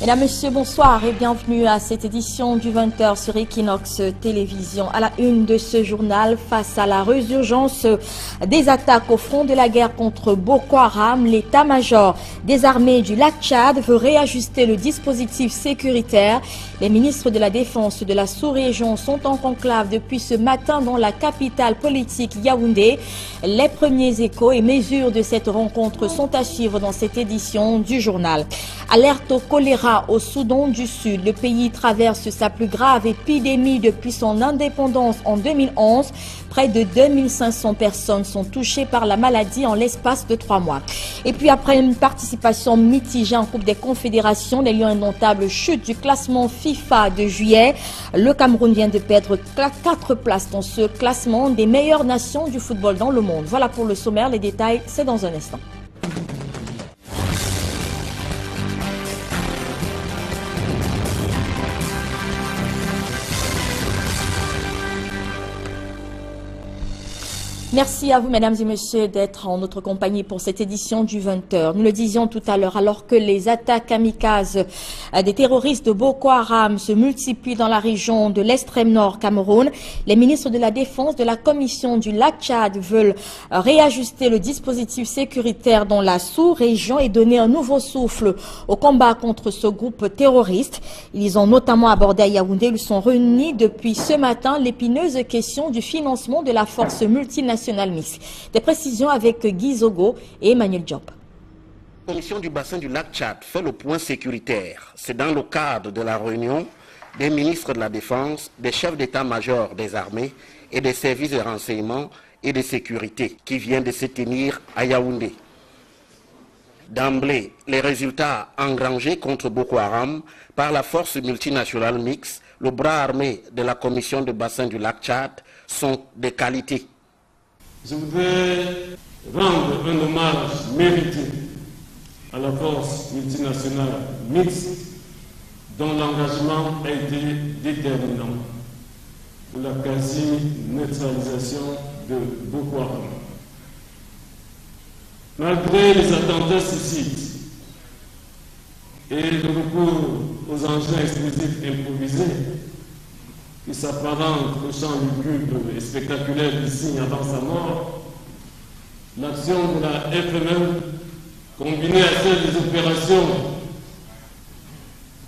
Mesdames, Messieurs, bonsoir et bienvenue à cette édition du 20h sur Equinox Télévision. À la une de ce journal, face à la résurgence des attaques au front de la guerre contre Boko Haram, l'état-major des armées du lac Tchad veut réajuster le dispositif sécuritaire. Les ministres de la Défense de la sous-région sont en conclave depuis ce matin dans la capitale politique Yaoundé. Les premiers échos et mesures de cette rencontre sont à suivre dans cette édition du journal. Alerte au choléra au Soudan du Sud. Le pays traverse sa plus grave épidémie depuis son indépendance en 2011. Près de 2500 personnes sont touchées par la maladie en l'espace de 3 mois. Et puis après une participation mitigée en Coupe des Confédérations, les Lions indomptables chutent du classement FIFA de juillet. Le Cameroun vient de perdre 4 places dans ce classement des meilleures nations du football dans le monde. Voilà pour le sommaire, les détails, c'est dans un instant. Merci à vous, mesdames et messieurs, d'être en notre compagnie pour cette édition du 20h. Nous le disions tout à l'heure, alors que les attaques kamikazes des terroristes de Boko Haram se multiplient dans la région de l'extrême nord Cameroun, les ministres de la Défense de la Commission du lac Tchad veulent réajuster le dispositif sécuritaire dans la sous-région et donner un nouveau souffle au combat contre ce groupe terroriste. Ils ont notamment abordé à Yaoundé, ils sont réunis depuis ce matin l'épineuse question du financement de la force multinationale. Des précisions avec Guy Zogo et Emmanuel Diop. La commission du bassin du lac Tchad fait le point sécuritaire. C'est dans le cadre de la réunion des ministres de la Défense, des chefs d'état-major des armées et des services de renseignement et de sécurité qui vient de se tenir à Yaoundé. D'emblée, les résultats engrangés contre Boko Haram par la force multinationale mixte, le bras armé de la commission du bassin du lac Tchad, sont de qualité. Je voudrais rendre un hommage mérité à la force multinationale mixte dont l'engagement a été déterminant pour la quasi-neutralisation de Boko Haram. Malgré les attentats suicides et le recours aux engins explosifs improvisés, qui s'apparente au champ lugubre et spectaculaire du signe avant sa mort, l'action de la FMM, combinée à celle des opérations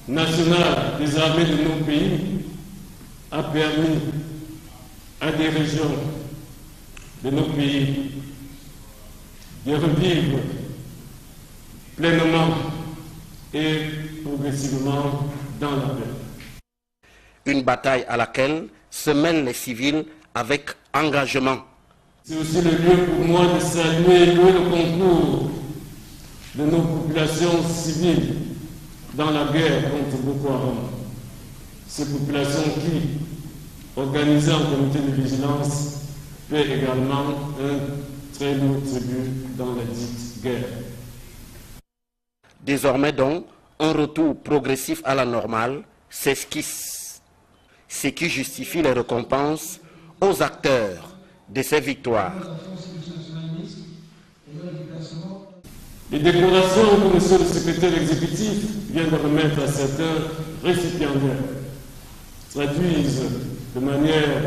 nationales des armées de nos pays, a permis à des régions de nos pays de revivre pleinement et progressivement dans la paix. Une bataille à laquelle se mêlent les civils avec engagement. C'est aussi le lieu pour moi de saluer le concours de nos populations civiles dans la guerre contre Boko Haram. Ces populations qui, organisées en comité de vigilance, paient également un très lourd tribut dans la dite guerre. Désormais donc, un retour progressif à la normale s'esquisse, ce qui justifie les récompenses aux acteurs de ces victoires. Les déclarations que M. le secrétaire exécutif vient de remettre à certains récipiendaires traduisent de manière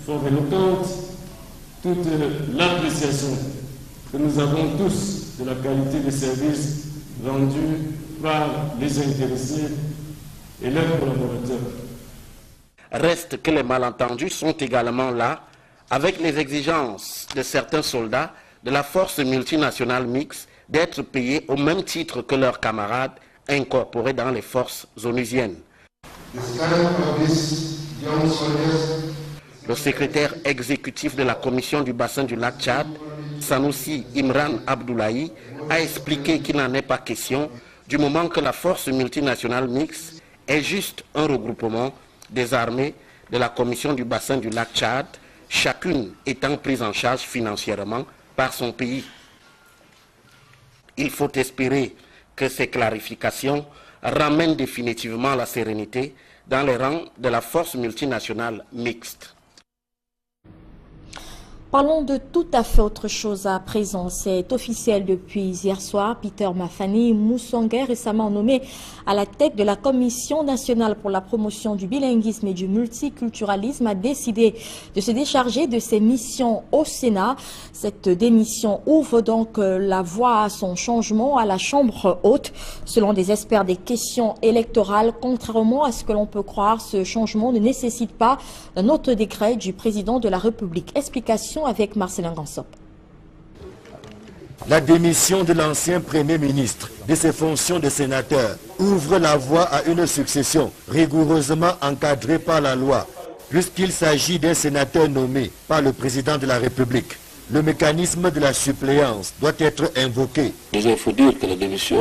fort éloquente toute l'appréciation que nous avons tous de la qualité des services rendus par les intéressés et leurs collaborateurs. Reste que les malentendus sont également là avec les exigences de certains soldats de la force multinationale mixte d'être payés au même titre que leurs camarades incorporés dans les forces onusiennes. Le secrétaire exécutif de la commission du bassin du lac Tchad, Sanoussi Imran Abdoulaye, a expliqué qu'il n'en est pas question du moment que la force multinationale mixte est juste un regroupement des armées de la commission du bassin du lac Tchad, chacune étant prise en charge financièrement par son pays. Il faut espérer que ces clarifications ramènent définitivement la sérénité dans les rangs de la force multinationale mixte. Parlons de tout à fait autre chose à présent. C'est officiel depuis hier soir. Peter Mafani Moussongué, récemment nommé à la tête de la Commission nationale pour la promotion du bilinguisme et du multiculturalisme, a décidé de se décharger de ses missions au Sénat. Cette démission ouvre donc la voie à son changement à la Chambre haute. Selon des experts des questions électorales, contrairement à ce que l'on peut croire, ce changement ne nécessite pas un autre décret du président de la République. Explication avec Marcelin Gansop. La démission de l'ancien Premier ministre de ses fonctions de sénateur ouvre la voie à une succession rigoureusement encadrée par la loi, puisqu'il s'agit d'un sénateur nommé par le président de la République. Le mécanisme de la suppléance doit être invoqué. Déjà, il faut dire que la démission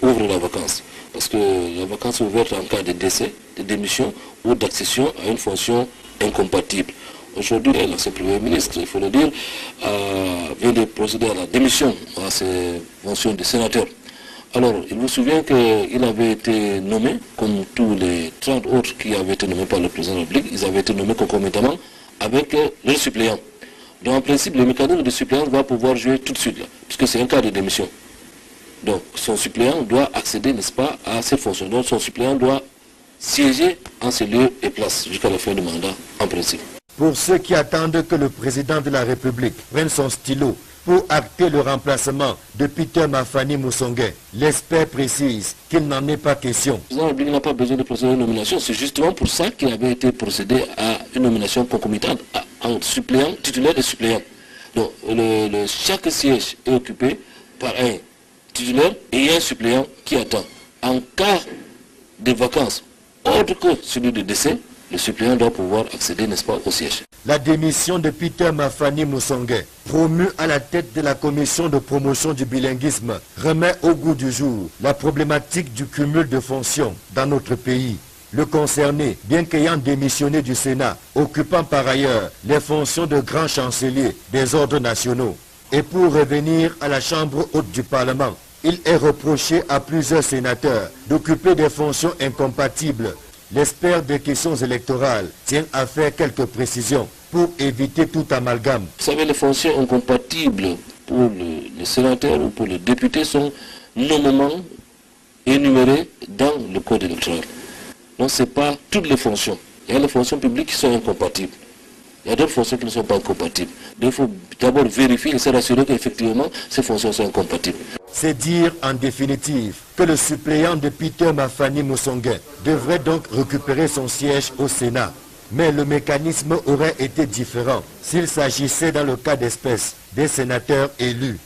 ouvre la vacance, parce que la vacance est ouverte en cas de décès, de démission ou d'accession à une fonction incompatible. Aujourd'hui, l'ancien Premier ministre, il faut le dire, vient de procéder à la démission à ses fonctions de sénateur. Alors, il vous souvient qu'il avait été nommé, comme tous les 30 autres qui avaient été nommés par le président de la République, ils avaient été nommés concomitamment avec leurs suppléants. Donc, en principe, le mécanisme de suppléance va pouvoir jouer tout de suite, là, puisque c'est un cas de démission. Donc, son suppléant doit accéder, n'est-ce pas, à cette fonction. Donc, son suppléant doit siéger en ces lieux et places jusqu'à la fin du mandat, en principe. Pour ceux qui attendent que le président de la République prenne son stylo pour acter le remplacement de Peter Mafani Moussongué, l'expert précise qu'il n'en est pas question. Le président de la République n'a pas besoin de procéder à une nomination. C'est justement pour ça qu'il avait été procédé à une nomination concomitante en suppléant, titulaire et suppléant. Donc chaque siège est occupé par un titulaire et un suppléant qui attend. En cas de vacances, autre que celui de décès, le suppléant doit pouvoir accéder, n'est-ce pas, au siège. La démission de Peter Mafani Moussongué, promu à la tête de la commission de promotion du bilinguisme, remet au goût du jour la problématique du cumul de fonctions dans notre pays. Le concerné, bien qu'ayant démissionné du Sénat, occupant par ailleurs les fonctions de grand chancelier des ordres nationaux. Et pour revenir à la Chambre haute du Parlement, il est reproché à plusieurs sénateurs d'occuper des fonctions incompatibles. L'expert des questions électorales tient à faire quelques précisions pour éviter tout amalgame. Vous savez, les fonctions incompatibles pour les sénateurs ou pour les députés sont nommément énumérées dans le code électoral. Donc ce n'est pas toutes les fonctions. Il y a les fonctions publiques qui sont incompatibles. Il y a d'autres fonctions qui ne sont pas incompatibles. Donc il faut d'abord vérifier et se rassurer qu'effectivement ces fonctions sont incompatibles. C'est dire en définitive que le suppléant de Peter Mafani Moussongué devrait donc récupérer son siège au Sénat. Mais le mécanisme aurait été différent s'il s'agissait dans le cas d'espèce des sénateurs élus.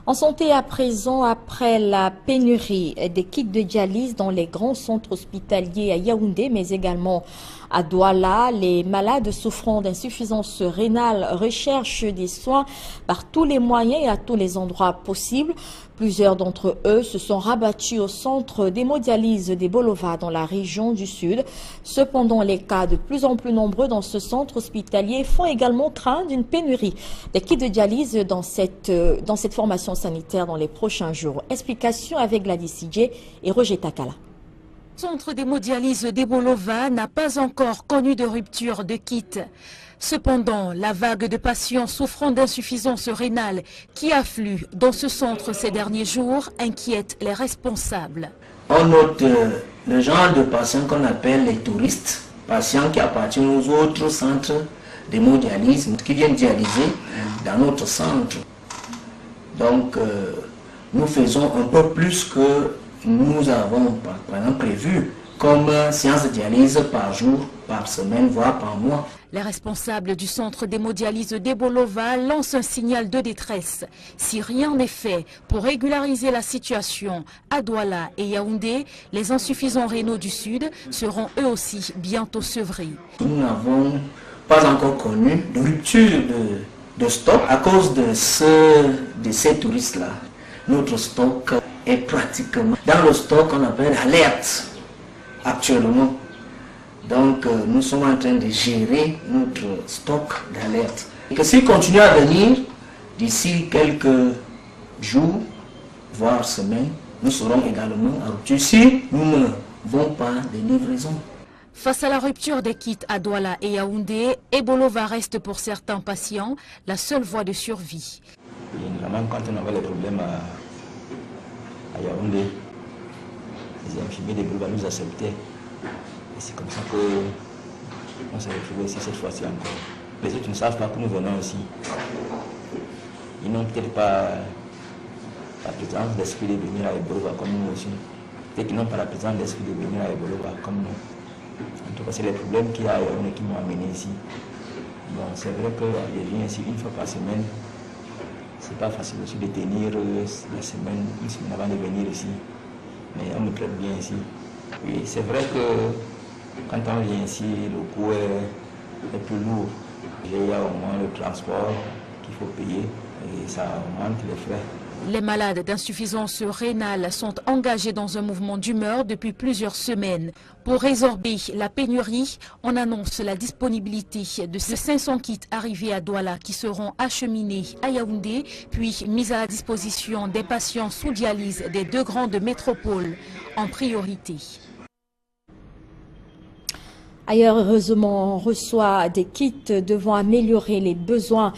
En santé à présent, après la pénurie des kits de dialyse dans les grands centres hospitaliers à Yaoundé, mais également à Douala, les malades souffrant d'insuffisance rénale recherchent des soins par tous les moyens et à tous les endroits possibles. Plusieurs d'entre eux se sont rabattus au centre d'hémodialyse des Bolova dans la région du Sud. Cependant, les cas de plus en plus nombreux dans ce centre hospitalier font également craindre une pénurie des kits de dialyse dans cette formation sanitaire dans les prochains jours. Explication avec Gladys Sidje et Roger Takala. Le centre d'hémodialyse des Bolova n'a pas encore connu de rupture de kit. Cependant, la vague de patients souffrant d'insuffisance rénale qui afflue dans ce centre ces derniers jours inquiète les responsables. On note le genre de patients qu'on appelle les touristes, patients qui appartiennent aux autres centres d'hémodialyse, qui viennent dialyser dans notre centre. Donc, nous faisons un peu plus que nous avons par exemple prévu comme séance de dialyse par jour, par semaine, voire par mois. Les responsables du centre d'hémodialyse des Bolova lancent un signal de détresse. Si rien n'est fait pour régulariser la situation à Douala et Yaoundé, les insuffisants rénaux du Sud seront eux aussi bientôt sevrés. Nous n'avons pas encore connu de rupture de stock à cause de ces touristes-là. Notre stock est pratiquement dans le stock qu'on appelle alerte actuellement. Donc nous sommes en train de gérer notre stock d'alerte. Et que s'il continue à venir, d'ici quelques jours, voire semaines, nous serons également en rupture si nous ne vont pas de livraison. Face à la rupture des kits à Douala et Yaoundé, Ebolova reste pour certains patients la seule voie de survie. Évidemment, quand on avait les problèmes à Yaoundé, les infirmiers de Bolova nous acceptaient. Et c'est comme ça qu'on s'est retrouvés ici cette fois-ci encore. Les autres ne savent pas que nous venons aussi. Ils n'ont peut-être pas la présence d'esprit de venir à Ebolova comme nous aussi. Peut-être qu'ils n'ont pas la présence d'esprit de venir à Ebolova comme nous. En tout cas, c'est les problèmes qu'il y a à Yaoundé qui m'ont amené ici. Bon, c'est vrai que je viens ici une fois par semaine. C'est pas facile aussi de tenir la semaine, une semaine avant de venir ici. Mais on me traite bien ici. Oui, c'est vrai que quand on vient ici, le coût est plus lourd. Il y a au moins le transport qu'il faut payer et ça augmente les frais. Les malades d'insuffisance rénale sont engagés dans un mouvement d'humeur depuis plusieurs semaines. Pour résorber la pénurie, on annonce la disponibilité de ces 500 kits arrivés à Douala qui seront acheminés à Yaoundé, puis mis à la disposition des patients sous dialyse des 2 grandes métropoles en priorité. Ailleurs, heureusement, on reçoit des kits devant améliorer les besoins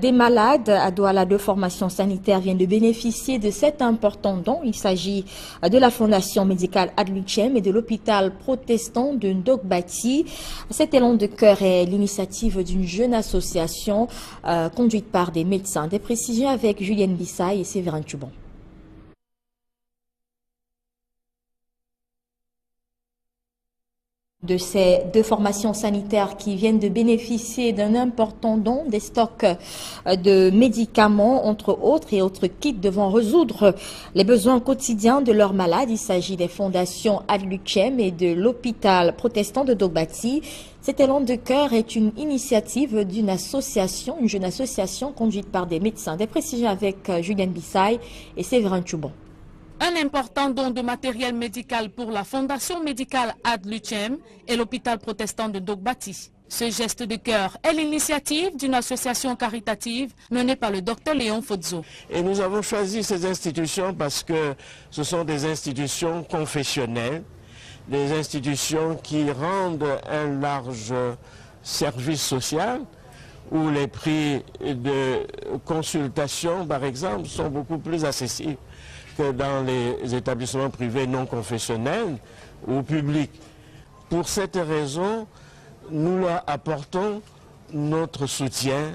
des malades. À Douala, 2 formations sanitaires viennent de bénéficier de cet important don. Il s'agit de la Fondation médicale Adluchem et de l'hôpital protestant de Ndogbati. Cet élan de cœur est l'initiative d'une jeune association conduite par des médecins. Des précisions avec Julienne Bissaï et Séverin Tubon. De ces 2 formations sanitaires qui viennent de bénéficier d'un important don des stocks de médicaments, entre autres, et autres kits devant résoudre les besoins quotidiens de leurs malades. Il s'agit des fondations Adluchem et de l'hôpital protestant de Ndogbati. Cet élan de cœur est une initiative d'une association, une jeune association conduite par des médecins. Des précisions avec Julienne Bissaï et Séverin Tubon. Un important don de matériel médical pour la Fondation médicale Adluchem et l'hôpital protestant de Ndogbati. Ce geste de cœur est l'initiative d'une association caritative menée par le docteur Léon Fodzo. Et nous avons choisi ces institutions parce que ce sont des institutions confessionnelles, des institutions qui rendent un large service social, où les prix de consultation, par exemple, sont beaucoup plus accessibles que dans les établissements privés non confessionnels ou publics. Pour cette raison, nous leur apportons notre soutien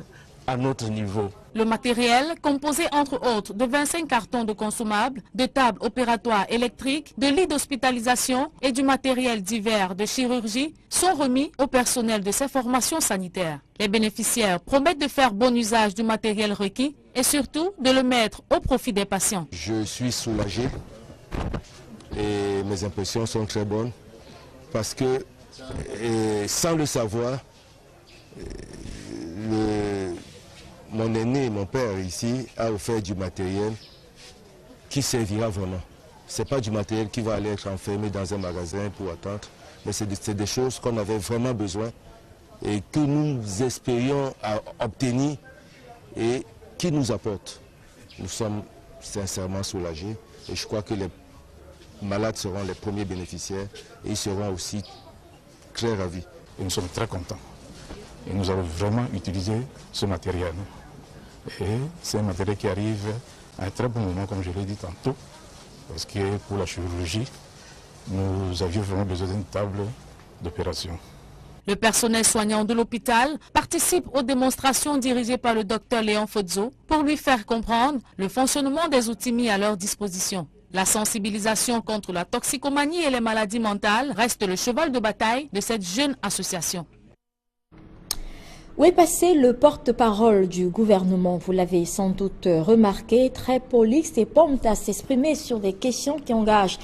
à notre niveau. Le matériel, composé entre autres de 25 cartons de consommables, de tables opératoires électriques, de lits d'hospitalisation et du matériel divers de chirurgie, sont remis au personnel de ces formations sanitaires. Les bénéficiaires promettent de faire bon usage du matériel requis et surtout de le mettre au profit des patients. Je suis soulagé et mes impressions sont très bonnes parce que, sans le savoir, mon aîné, mon père ici, a offert du matériel qui servira vraiment. Ce n'est pas du matériel qui va aller être enfermé dans un magasin pour attendre, mais c'est des choses qu'on avait vraiment besoin et que nous espérions obtenir et qui nous apportent. Nous sommes sincèrement soulagés et je crois que les malades seront les premiers bénéficiaires et ils seront aussi très ravis. Et nous sommes très contents. Et nous avons vraiment utilisé ce matériel. Et c'est un matériel qui arrive à un très bon moment, comme je l'ai dit tantôt, parce que pour la chirurgie, nous avions vraiment besoin d'une table d'opération. Le personnel soignant de l'hôpital participe aux démonstrations dirigées par le docteur Léon Fodzo pour lui faire comprendre le fonctionnement des outils mis à leur disposition. La sensibilisation contre la toxicomanie et les maladies mentales reste le cheval de bataille de cette jeune association. Où est passé le porte-parole du gouvernement? Vous l'avez sans doute remarqué, très prolixe et prompt à s'exprimer sur des questions qui engagent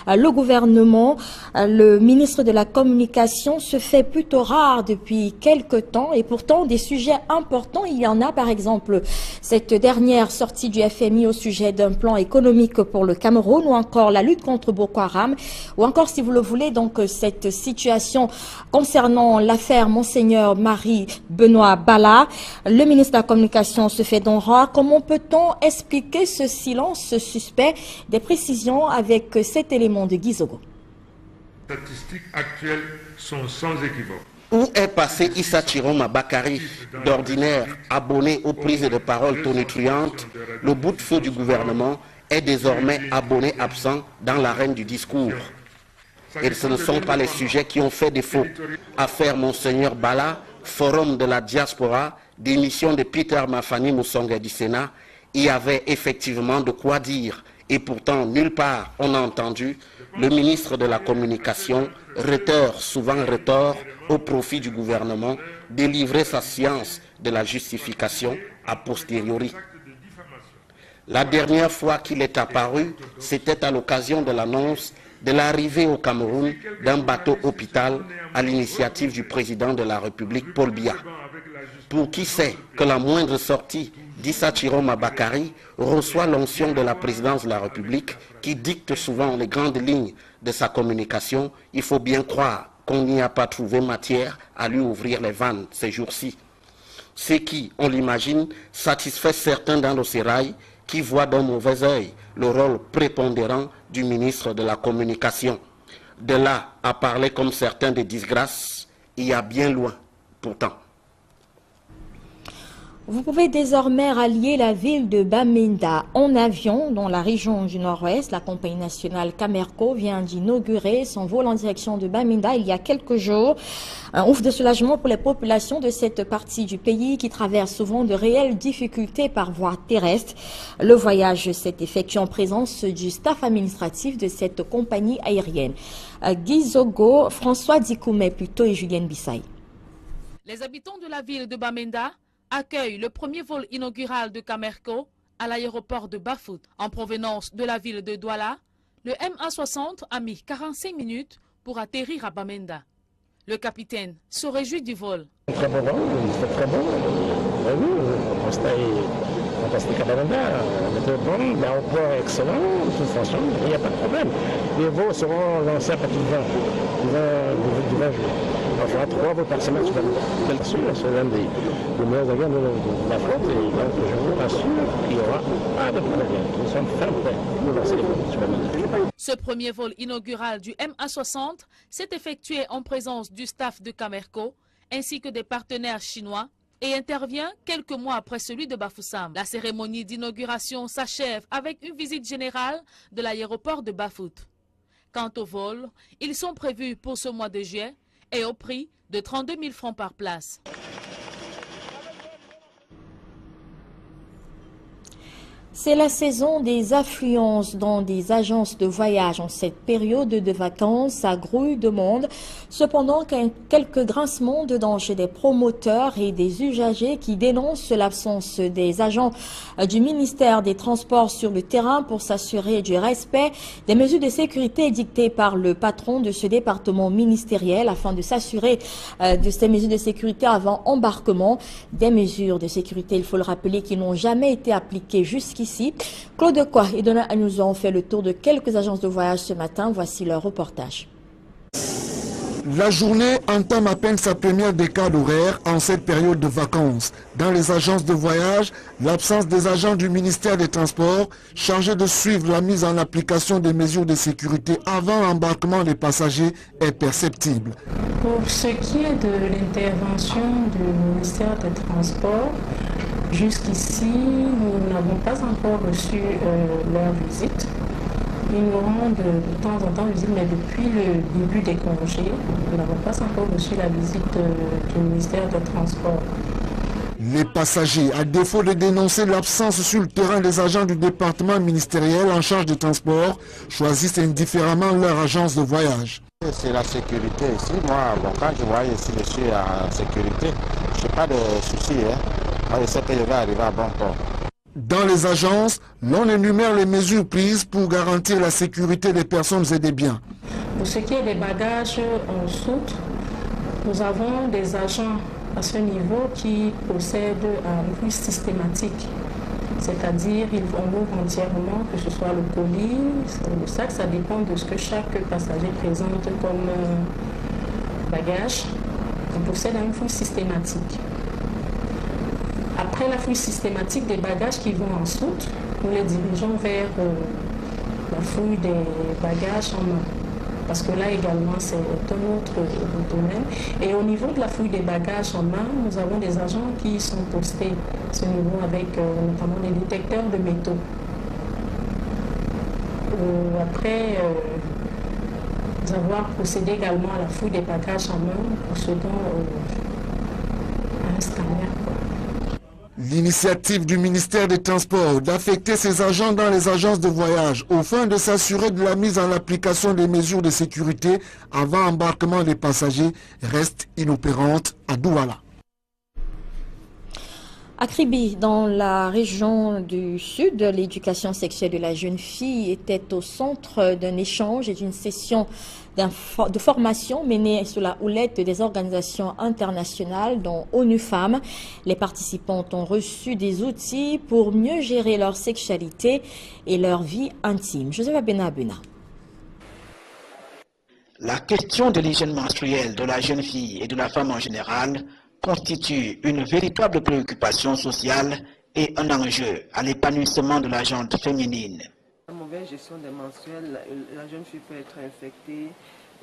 le gouvernement. Le ministre de la Communication se fait plutôt rare depuis quelque temps et pourtant des sujets importants, il y en a. Par exemple, cette dernière sortie du FMI au sujet d'un plan économique pour le Cameroun ou encore la lutte contre Boko Haram ou encore, si vous le voulez, donc cette situation concernant l'affaire Monseigneur Marie Benoît Bala. Le ministre de la Communication se fait donc rare. Comment peut-on expliquer ce silence suspect? Des précisions avec cet élément de Guizogo. Les statistiques actuelles sont sans équivoque. Où est passé Issa Chiroma Bakari, d'ordinaire abonné aux prises de parole tonitruantes? Le bout de feu du gouvernement est désormais abonné absent dans l'arène du discours. Et ce ne sont pas les sujets qui ont fait défaut. Affaire Monseigneur Bala, Forum de la diaspora, démission de Peter Mafani Moussonga du Sénat, il y avait effectivement de quoi dire. Et pourtant, nulle part on a entendu le ministre de la Communication, souvent rhéteur, au profit du gouvernement, délivrer sa science de la justification a posteriori. La dernière fois qu'il est apparu, c'était à l'occasion de l'annonce de l'arrivée au Cameroun d'un bateau hôpital à l'initiative du président de la République, Paul Biya. Pour qui sait que la moindre sortie d'Issa Chiroma Bakari reçoit l'onction de la présidence de la République qui dicte souvent les grandes lignes de sa communication, il faut bien croire qu'on n'y a pas trouvé matière à lui ouvrir les vannes ces jours-ci. Ce qui, on l'imagine, satisfait certains dans le sérail qui voient d'un mauvais œil le rôle prépondérant du ministre de la Communication. De là à parler comme certains de disgrâce, il y a bien loin pourtant. Vous pouvez désormais rallier la ville de Bamenda en avion dans la région du Nord-Ouest. La compagnie nationale Camerco vient d'inaugurer son vol en direction de Bamenda il y a quelques jours. Un ouf de soulagement pour les populations de cette partie du pays qui traversent souvent de réelles difficultés par voie terrestre. Le voyage s'est effectué en présence du staff administratif de cette compagnie aérienne. Guy Zogo, François Dikoumé plutôt et Julienne Bissaï. Les habitants de la ville de Bamenda accueille le premier vol inaugural de Camerco à l'aéroport de Bafut. En provenance de la ville de Douala, le MA60 a mis 45 minutes pour atterrir à Bamenda. Le capitaine se réjouit du vol. Très bon vol, c'était très bon. Oui, le constat est fantastique à Bamenda. Bon, l'aéroport est excellent, de toute façon, il n'y a pas de problème. Les vols seront lancés à partir du 20 juillet. On fera 3 vols par semaine sur Bamenda. C'est l'un des meilleurs avions de la flotte et donc je vous rassure qu'il n'y aura pas de problème. Nous sommes fin prêts pour lancer les vols sur Bamenda. Ce premier vol inaugural du MA60 s'est effectué en présence du staff de Camerco ainsi que des partenaires chinois et intervient quelques mois après celui de Bafoussam. La cérémonie d'inauguration s'achève avec une visite générale de l'aéroport de Bafut. Quant aux vols, ils sont prévus pour ce mois de juillet et au prix de 32 000 francs par place. C'est la saison des affluences dans des agences de voyage en cette période de vacances à grouille de monde. Cependant, quelques grincements de dents chez des promoteurs et des usagers qui dénoncent l'absence des agents du ministère des Transports sur le terrain pour s'assurer du respect des mesures de sécurité dictées par le patron de ce département ministériel afin de s'assurer de ces mesures de sécurité avant embarquement. Des mesures de sécurité, il faut le rappeler, qui n'ont jamais été appliquées jusqu'ici. Claude Quoi et Donna nous ont fait le tour de quelques agences de voyage ce matin. Voici leur reportage. La journée entame à peine sa première décade horaire en cette période de vacances. Dans les agences de voyage, l'absence des agents du ministère des Transports chargés de suivre la mise en application des mesures de sécurité avant l'embarquement des passagers est perceptible. Pour ce qui est de l'intervention du ministère des Transports, jusqu'ici, nous n'avons pas encore reçu leur visite. Ils nous rendent de temps en temps visite, mais depuis le début des congés, nous n'avons pas encore reçu la visite du ministère des Transports. Les passagers, à défaut de dénoncer l'absence sur le terrain des agents du département ministériel en charge du transport, choisissent indifféremment leur agence de voyage. C'est la sécurité ici. Moi, quand je vois ici, je suis en sécurité. Je n'ai pas de soucis. Je sais que je vais arriver à bon port. Dans les agences, l'on énumère les mesures prises pour garantir la sécurité des personnes et des biens. Pour ce qui est des bagages en soute, nous avons des agents à ce niveau qui possèdent un flux systématique. C'est-à-dire, on ouvre entièrement, que ce soit le colis, le sac, ça dépend de ce que chaque passager présente comme bagage. On possède un flux systématique. Après la fouille systématique des bagages qui vont en soute, nous les dirigeons vers la fouille des bagages en main. parce que là également c'est un autre domaine. Et au niveau de la fouille des bagages en main, nous avons des agents qui sont postés à ce niveau avec notamment des détecteurs de métaux. Après avoir procédé également à la fouille des bagages en main, procédant à un scanner. L'initiative du ministère des Transports d'affecter ses agents dans les agences de voyage aux fins de s'assurer de la mise en application des mesures de sécurité avant embarquement des passagers reste inopérante à Douala. À Kribi, dans la région du Sud, l'éducation sexuelle de la jeune fille était au centre d'un échange et d'une session de formation menée sous la houlette des organisations internationales dont ONU Femmes. Les participants ont reçu des outils pour mieux gérer leur sexualité et leur vie intime. Joseph Benabuna. La question de l'hygiène menstruelle de la jeune fille et de la femme en général constitue une véritable préoccupation sociale et un enjeu à l'épanouissement de la gente féminine. La mauvaise gestion des menstruels, la jeune fille peut être infectée.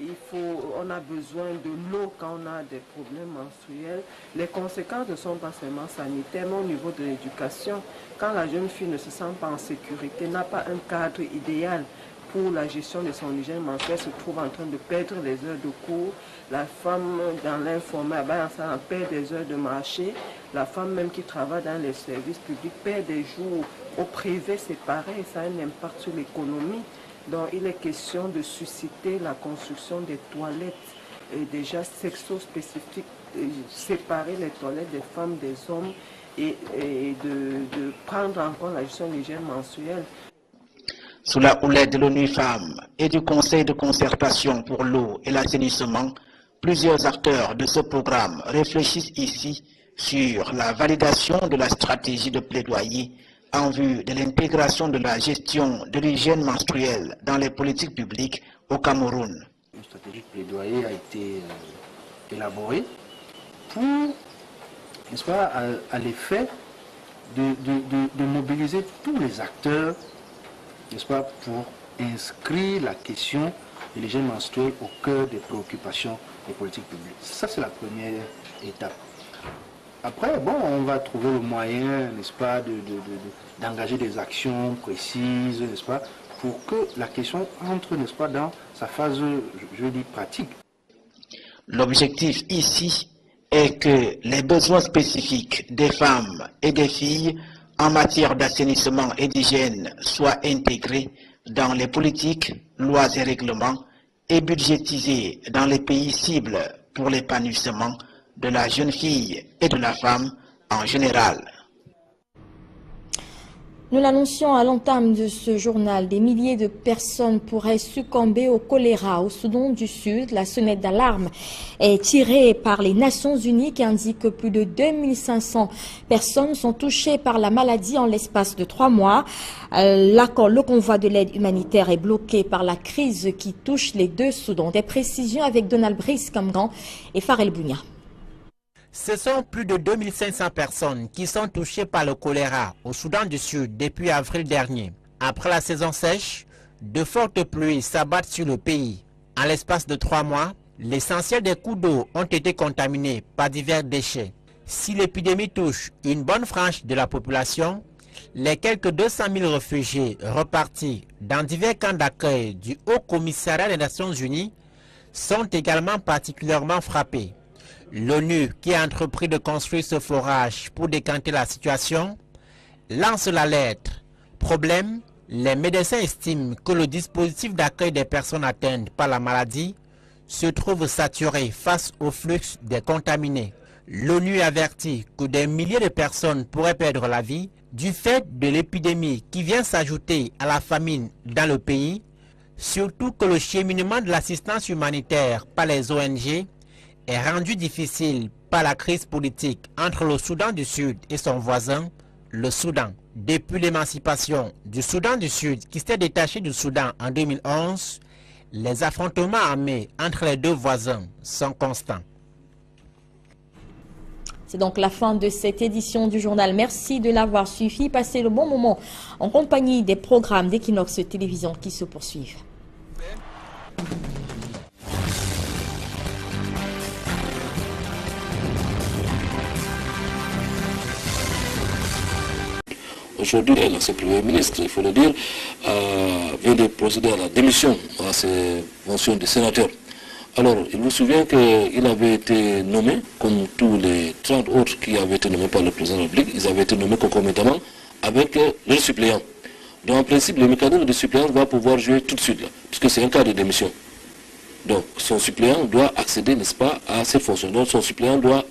On a besoin de l'eau quand on a des problèmes menstruels. Les conséquences ne sont pas seulement sanitaires, mais au niveau de l'éducation. Quand la jeune fille ne se sent pas en sécurité, n'a pas un cadre idéal pour la gestion de son hygiène menstruelle, se trouve en train de perdre les heures de cours. La femme dans l'informel, ça perd des heures de marché. La femme même qui travaille dans les services publics perd des jours au privé, c'est pareil, ça a un impact sur l'économie. Donc il est question de susciter la construction des toilettes déjà sexo-spécifiques, séparer les toilettes des femmes des hommes et de prendre en compte la gestion de l'hygiène menstruelle. Sous la houlette de l'ONU Femmes et du Conseil de concertation pour l'eau et l'assainissement, plusieurs acteurs de ce programme réfléchissent ici sur la validation de la stratégie de plaidoyer en vue de l'intégration de la gestion de l'hygiène menstruelle dans les politiques publiques au Cameroun. Une stratégie de plaidoyer a été élaborée pour, n'est-ce pas, à l'effet de mobiliser tous les acteurs, n'est-ce pas, pour inscrire la question de l'hygiène menstruelle au cœur des préoccupations des politiques publiques. Ça, c'est la première étape. Après, bon, on va trouver le moyen, n'est-ce pas, d'engager des actions précises, n'est-ce pas, pour que la question entre, n'est-ce pas, dans sa phase, je dis, pratique. L'objectif ici est que les besoins spécifiques des femmes et des filles en matière d'assainissement et d'hygiène soient intégrés dans les politiques, lois et règlements et budgétisés dans les pays cibles pour l'épanouissement de la jeune fille et de la femme en général. Nous l'annoncions à l'entame de ce journal, des milliers de personnes pourraient succomber au choléra au Soudan du Sud. La sonnette d'alarme est tirée par les Nations Unies qui indique que plus de 2500 personnes sont touchées par la maladie en l'espace de 3 mois. Le convoi de l'aide humanitaire est bloqué par la crise qui touche les deux Soudans. Des précisions avec Donald Brice-Camgan et Farel Bounia. Ce sont plus de 2500 personnes qui sont touchées par le choléra au Soudan du Sud depuis avril dernier. Après la saison sèche, de fortes pluies s'abattent sur le pays. En l'espace de 3 mois, l'essentiel des cours d'eau ont été contaminés par divers déchets. Si l'épidémie touche une bonne frange de la population, les quelques 200 000 réfugiés repartis dans divers camps d'accueil du Haut Commissariat des Nations Unies sont également particulièrement frappés. L'ONU, qui a entrepris de construire ce forage pour décanter la situation, lance l'alerte. Problème, les médecins estiment que le dispositif d'accueil des personnes atteintes par la maladie se trouve saturé face au flux des contaminés. L'ONU avertit que des milliers de personnes pourraient perdre la vie du fait de l'épidémie qui vient s'ajouter à la famine dans le pays, surtout que le cheminement de l'assistance humanitaire par les ONG est rendu difficile par la crise politique entre le Soudan du Sud et son voisin, le Soudan. Depuis l'émancipation du Soudan du Sud qui s'est détaché du Soudan en 2011, les affrontements armés entre les deux voisins sont constants. C'est donc la fin de cette édition du journal. Merci de l'avoir suivi. Passez le bon moment en compagnie des programmes d'Equinox Télévision qui se poursuivent. Aujourd'hui, l'ancien Premier ministre, il faut le dire, vient de procéder à la démission à ses fonctions de sénateur. Alors, il vous souvient qu'il avait été nommé, comme tous les 30 autres qui avaient été nommés par le président de la République, ils avaient été nommés concomitamment avec le suppléant. Donc, en principe, le mécanisme de suppléant va pouvoir jouer tout de suite, là, puisque c'est un cas de démission. Donc, son suppléant doit accéder, n'est-ce pas, à cette fonction. Donc, son suppléant doit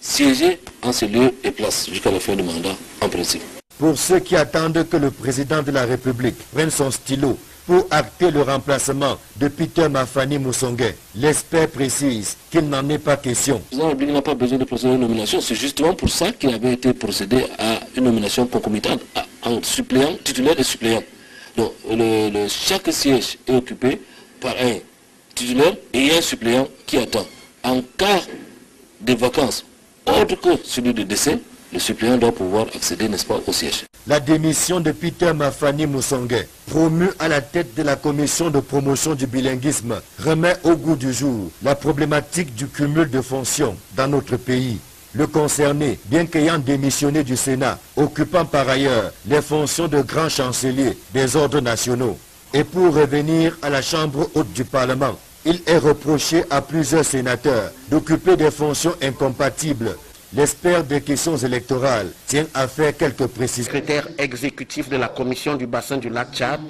siéger en ces lieux et places jusqu'à la fin du mandat, en principe. Pour ceux qui attendent que le président de la République prenne son stylo pour acter le remplacement de Peter Mafani Musonge, l'expert précise qu'il n'en est pas question. Le président de la République n'a pas besoin de procéder à une nomination. C'est justement pour ça qu'il avait été procédé à une nomination concomitante en suppléant, titulaire et suppléant. Donc, chaque siège est occupé par un titulaire et un suppléant qui attend. En cas de vacances, autre que celui de décès, le suppléant doit pouvoir accéder, n'est-ce pas, au siège. La démission de Peter Mafani Musonge, promu à la tête de la commission de promotion du bilinguisme, remet au goût du jour la problématique du cumul de fonctions dans notre pays. Le concerné, bien qu'ayant démissionné du Sénat, occupant par ailleurs les fonctions de grand chancelier des ordres nationaux. Et pour revenir à la Chambre haute du Parlement, il est reproché à plusieurs sénateurs d'occuper des fonctions incompatibles. L'expert des questions électorales tient à faire quelques précisions. Le secrétaire exécutif de la commission du bassin du lac Tchad,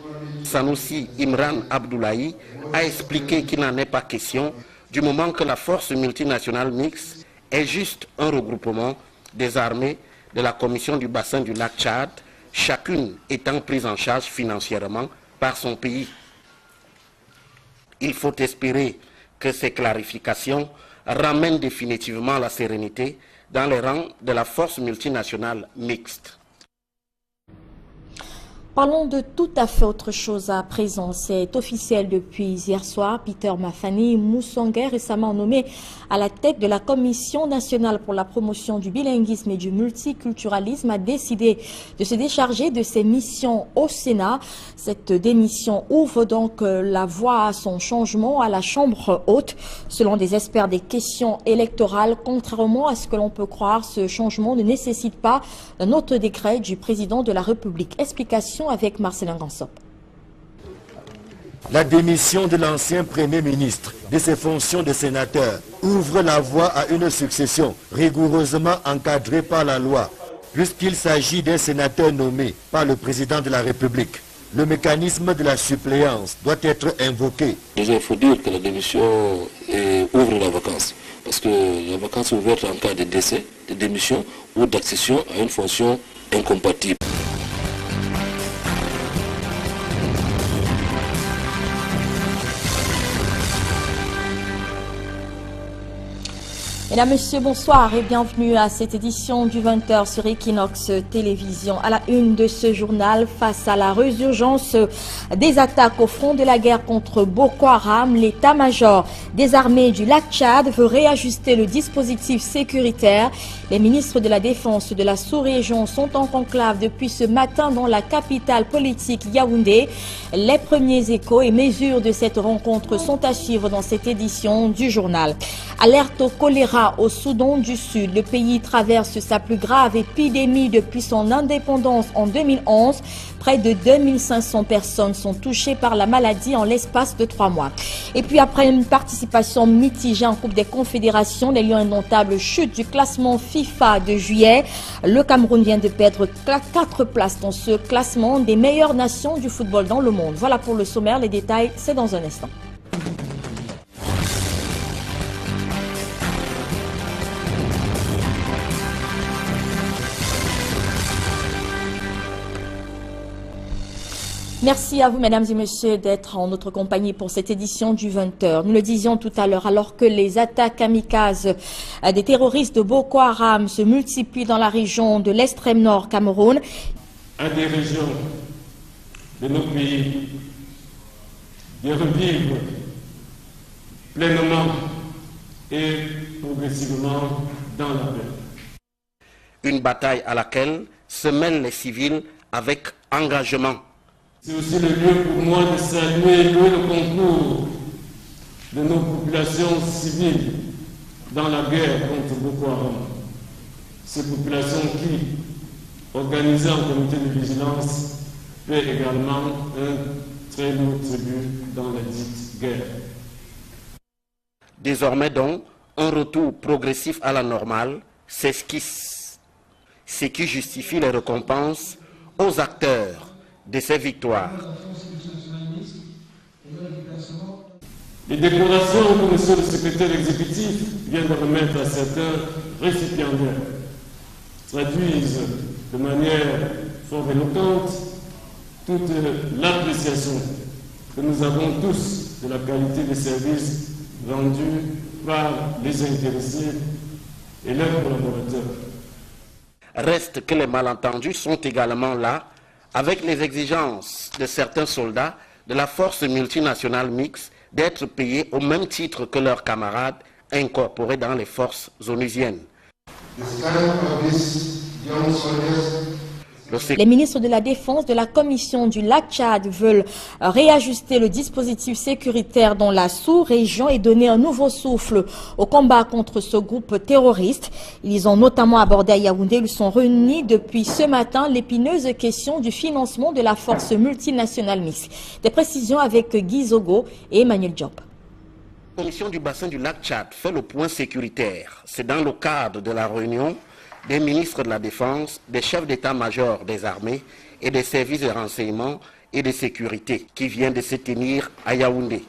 Sanoussi Imran Abdoulaye, a expliqué qu'il n'en est pas question du moment que la force multinationale mixte est juste un regroupement des armées de la commission du bassin du lac Tchad, chacune étant prise en charge financièrement par son pays. Il faut espérer que ces clarifications ramènent définitivement la sérénité dans les rangs de la force multinationale mixte. Parlons de tout à fait autre chose à présent. C'est officiel depuis hier soir. Peter Mafani Musonge, récemment nommé à la tête de la Commission nationale pour la promotion du bilinguisme et du multiculturalisme, a décidé de se décharger de ses missions au Sénat. Cette démission ouvre donc la voie à son changement à la Chambre haute. Selon des experts des questions électorales, contrairement à ce que l'on peut croire, ce changement ne nécessite pas un autre décret du président de la République. Explication avec Marcelin Gansop. La démission de l'ancien Premier ministre de ses fonctions de sénateur ouvre la voie à une succession rigoureusement encadrée par la loi, puisqu'il s'agit d'un sénateur nommé par le président de la République. Le mécanisme de la suppléance doit être invoqué. Déjà, il faut dire que la démission ouvre la vacance, parce que la vacance est ouverte en cas de décès, de démission ou d'accession à une fonction incompatible. Mesdames, Messieurs, bonsoir et bienvenue à cette édition du 20h sur Equinox Télévision. À la une de ce journal, face à la résurgence des attaques au front de la guerre contre Boko Haram, l'état-major des armées du lac Tchad veut réajuster le dispositif sécuritaire. Les ministres de la Défense de la sous-région sont en conclave depuis ce matin dans la capitale politique Yaoundé. Les premiers échos et mesures de cette rencontre sont à suivre dans cette édition du journal. Alerte au choléra au Soudan du Sud. Le pays traverse sa plus grave épidémie depuis son indépendance en 2011. Près de 2500 personnes sont touchées par la maladie en l'espace de 3 mois. Et puis après une participation mitigée en Coupe des Confédérations, les Lions indomptables chutent du classement FIFA de juillet. Le Cameroun vient de perdre 4 places dans ce classement des meilleures nations du football dans le monde. Voilà pour le sommaire, les détails, c'est dans un instant. Merci à vous, mesdames et messieurs, d'être en notre compagnie pour cette édition du 20h. Nous le disions tout à l'heure, alors que les attaques kamikazes des terroristes de Boko Haram se multiplient dans la région de l'extrême nord Cameroun. À des régions de nos pays de revivre pleinement et progressivement dans la paix. Une bataille à laquelle se mêlent les civils avec engagement. C'est aussi le lieu pour moi de saluer le concours de nos populations civiles dans la guerre contre Boko Haram. Ces populations qui, organisé en comité de vigilance, paie également un très lourd tribut dans la dite guerre. Désormais donc, un retour progressif à la normale s'esquisse, ce qui justifie les récompenses aux acteurs de ces victoires. Les décorations que M. le secrétaire exécutif vient de remettre à certains récipiendaires traduisent de manière fort éloquente toute l'appréciation que nous avons tous de la qualité des services rendus par les intéressés et leurs collaborateurs. Reste que les malentendus sont également là avec les exigences de certains soldats de la force multinationale mixte d'être payés au même titre que leurs camarades incorporés dans les forces onusiennes. Les ministres de la Défense de la Commission du Lac-Tchad veulent réajuster le dispositif sécuritaire dans la sous-région et donner un nouveau souffle au combat contre ce groupe terroriste. Ils ont notamment abordé à Yaoundé, ils sont réunis depuis ce matin l'épineuse question du financement de la force multinationale mixte. Des précisions avec Guy Zogo et Emmanuel Diop. La Commission du bassin du Lac-Tchad fait le point sécuritaire. C'est dans le cadre de la réunion des ministres de la Défense, des chefs d'état-major des armées et des services de renseignement et de sécurité qui vient de se tenir à Yaoundé.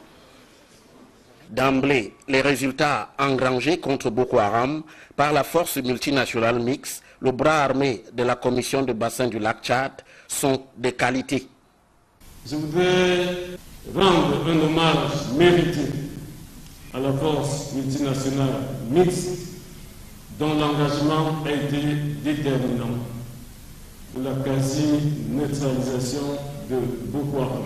D'emblée, les résultats engrangés contre Boko Haram par la force multinationale mixte, le bras armé de la Commission de bassin du Lac-Tchad, sont de qualité. Je voudrais rendre un hommage mérité à la force multinationale mixte dont l'engagement a été déterminant pour la quasi-neutralisation de Boko Haram.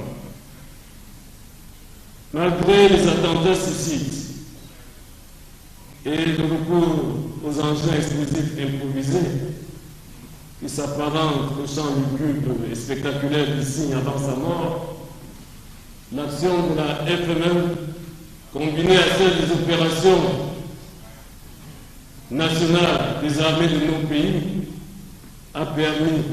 Malgré les attentats suicides et le recours aux engins explosifs improvisés qui s'apparentent au champ lugubre et spectaculaire du signe avant sa mort, l'action de la FMM, combinée à celle des opérations nationale des armées de nos pays, a permis